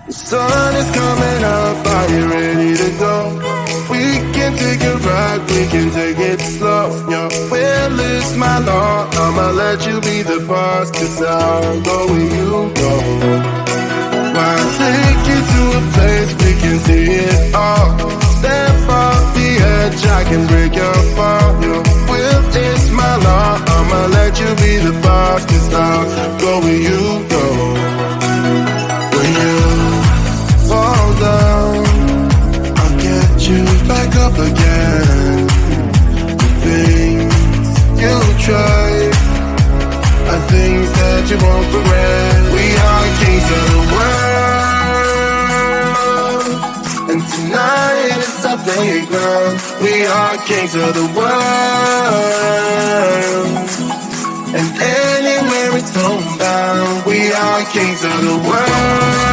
The sun is coming up, are you ready to go? We can take it right, we can take it slow. Your will is my law, I'ma let you be the boss, 'cause I'll go where you go. I'll take you to a place we can see it all. Step off the edge, I can break your fall. Your will is my law, I'ma let you be the boss, 'cause I'll go where you go. When you fall down, I'll get you back up again. The things you try are things that you won't regret. We are kings of the world, and tonight is our playground. We are kings of the world, and anywhere it's homebound. We are kings of the world,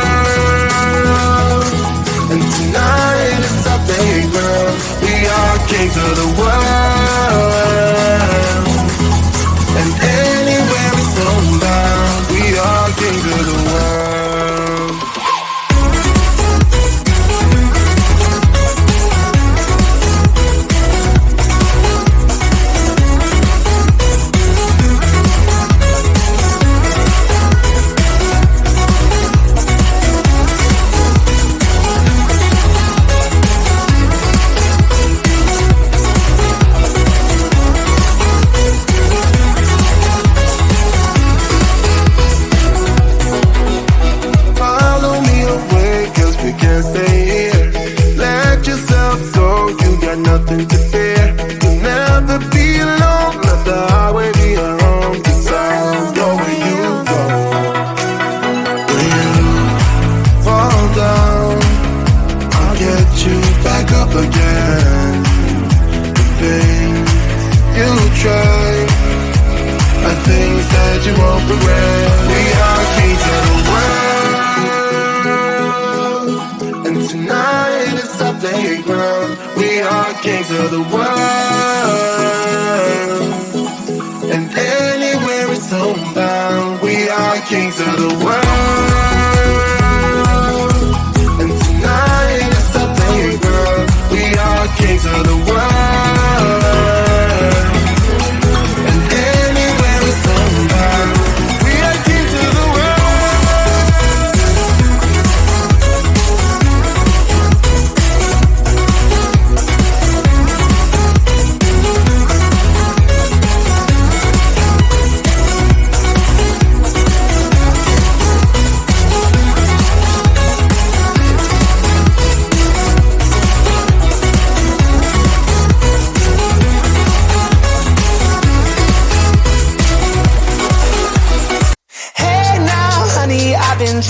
and tonight is our playground. We are kings of the world, and anywhere it's homebound. We are kings of the world. Nothing to fear. You'll never be alone. Let the highway be your home, 'cause I'll go where you go. When you fall down, I'll get you back up again. The things you try are things that you won't regret. We are kings of the world, and tonight is our playground. We are kings of the world, and anywhere it's homebound. We are kings of the world, and tonight is our playground. We are kings of the world, and anywhere it's homebound. We are kings of the world.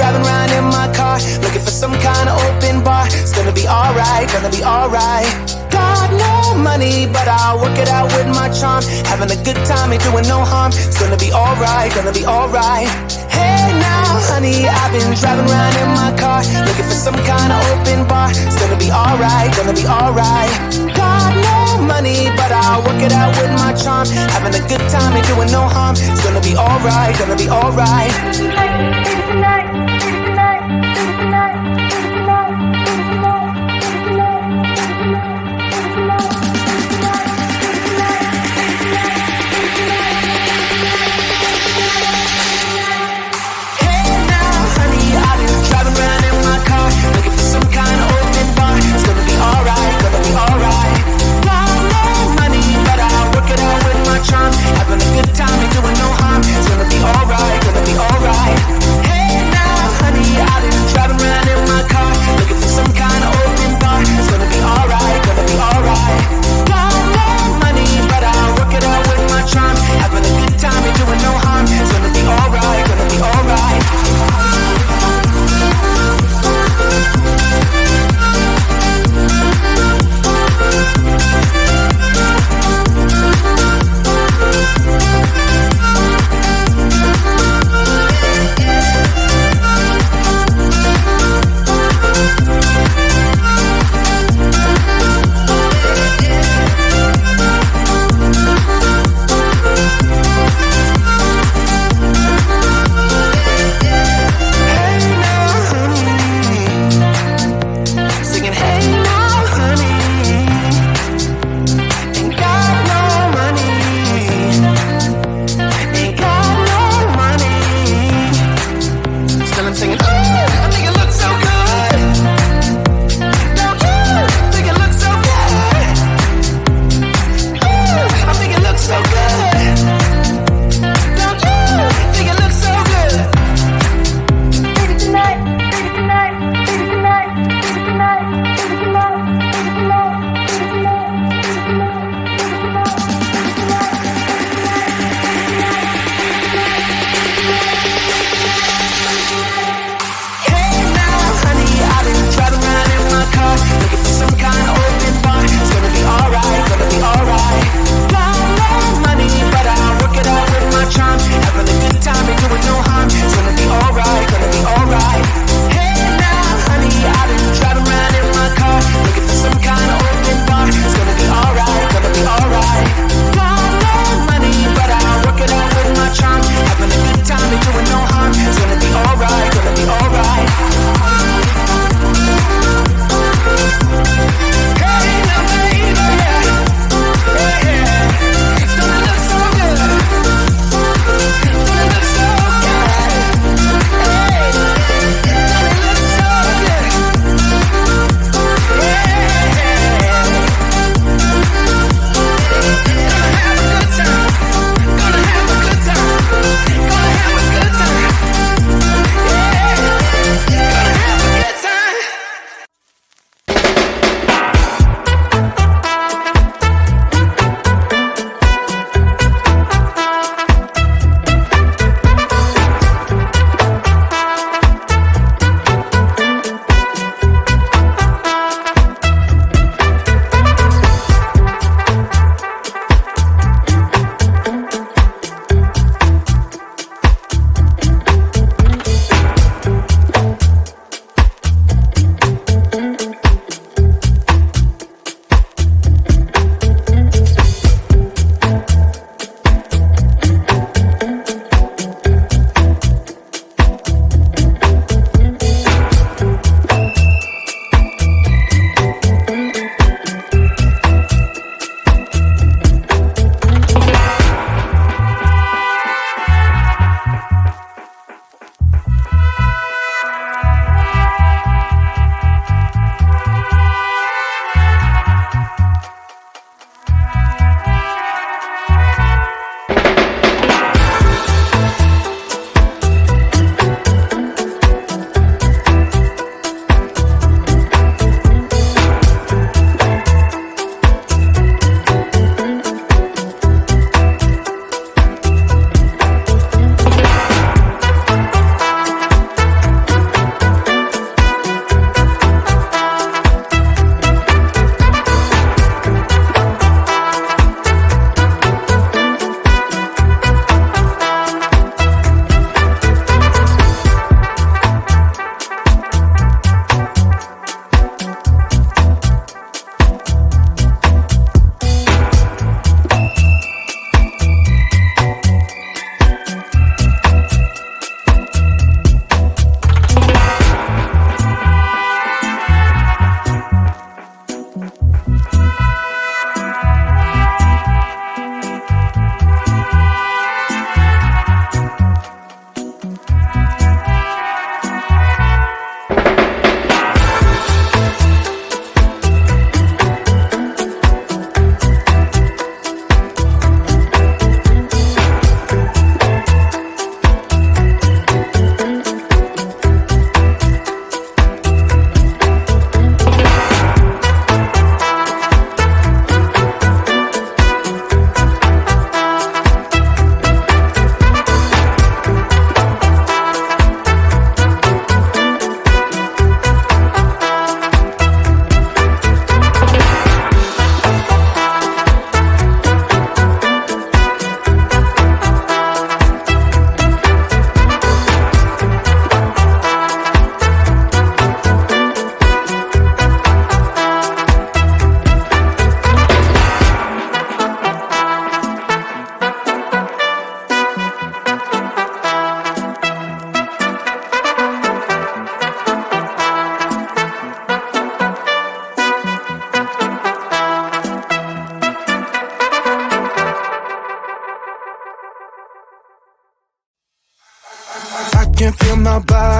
Driving around in my car, looking for some kind of open bar. It's gonna be alright, gonna be alright. Got no money, but I'll work it out with my charm. Having a good time, ain't doing no harm. It's gonna be alright, gonna be alright. Hey now, honey, I've been driving around in my car, looking for some kind of open bar. It's gonna be alright, gonna be alright. Got no money, but I'll work it out with my charm. Having a good time, ain't doing no harm. It's gonna be alright, gonna be alright. Having a good time, ain't doing no harm. It's gonna be alright, gonna be alright. Hey now,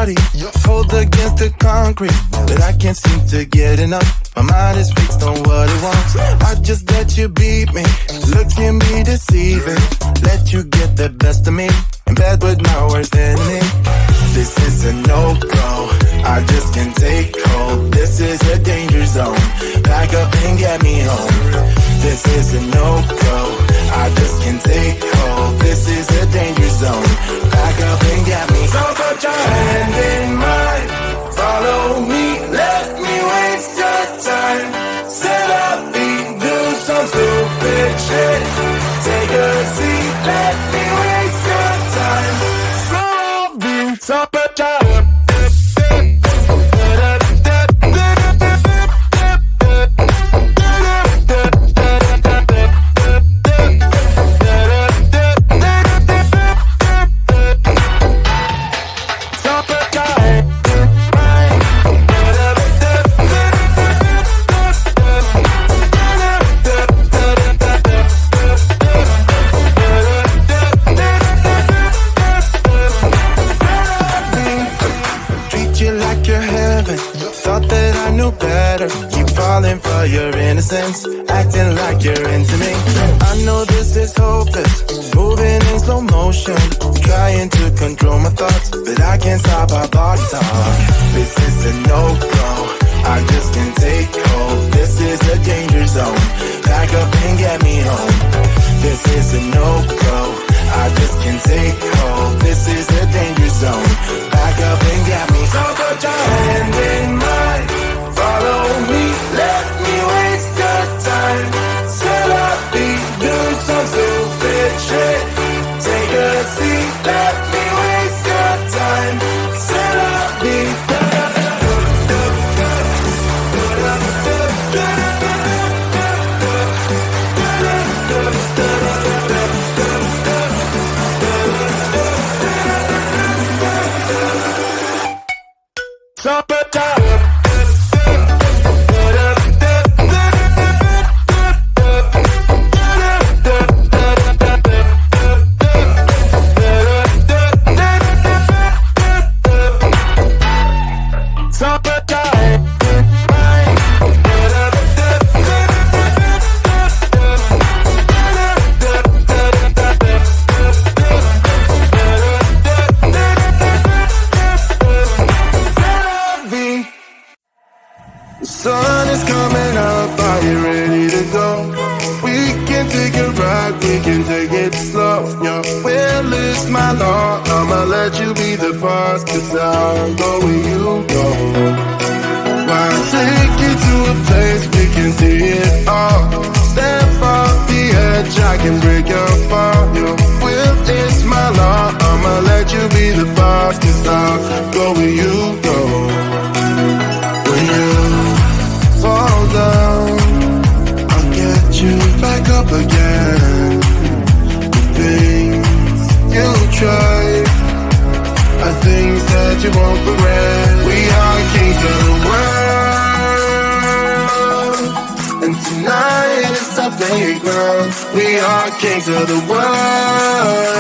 body, hold against the concrete, but I can't seem to get enough. My mind is fixed on what it wants. I just let you beat me, look at me deceiving. Let you get the best of me, in bed with my worst enemy. This is a no-go, I just can't take hold. This is a danger zone, back up and get me home. This is a no-go, I just can't take hold. This is a danger zone, back up and get me. So put your hand in mine, follow me, let me waste your time. Selfie, do some stupid shit. Take a seat, let me waste your time. Selfie, so put your for your innocence, acting like you're into me. I know this is hopeless, moving in slow motion, trying to control my thoughts, but I can't stop our body talk. This is a no-go, I just can't take hold. This is a danger zone, back up and get me home. This is a no-go, I just can't take hold. This is a danger zone, back up and get me. So put your hand in mine, follow me, let me waste your time. Selfie, do some stupid shit. Take a seat, let me waste your time. Selfie. So put your sun is coming up, are you ready to go? We can take a ride, we can take it slow. Your will is my law, I'ma let you be the boss, 'cause I'll go where you go. I'll take you to a place we can see it all. Step off the edge, I can break your fall. Your will is my law, I'ma let you be the boss, 'cause I'll go where you go. When you fall down, I'll get you back up again. The things you try are things that you won't regret. We are kings of the world, and tonight is our playground. We are kings of the world.